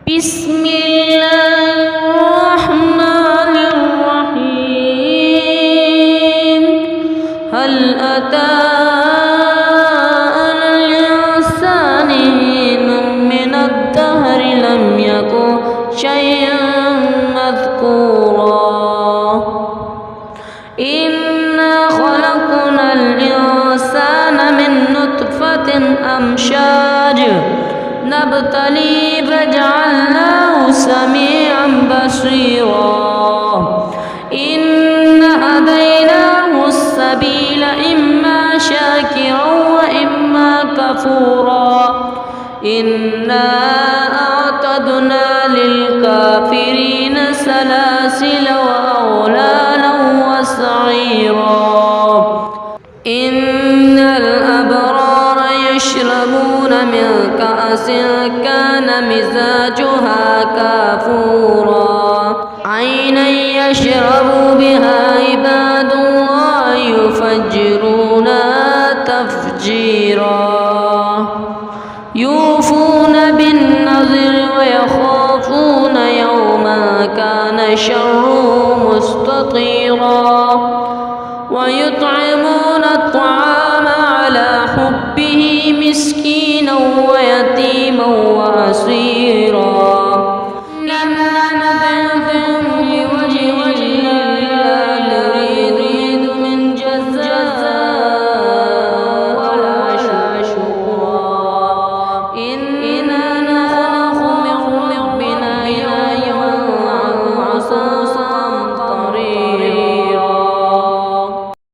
بسم الله الرحمن الرحيم هل أتى على الإنسان حين من الدهر لم يكن شيئا مذكورا إنا خلقنا الإنسان من نطفة أمشاج نبتلي فجعلناه سميعا بصيرا إنا هديناه السبيل إما شاكرا وإما كفورا إنا أعتدنا للكافرين سلاسل وأغلالا وسعيرا إن الأبرار يشربون من كأس كان مزاجها كافورا عينا يشرب بها عباد الله يفجرونها تفجيرا يوفون بالنذر ويخافون يوما كان شره مستطيرا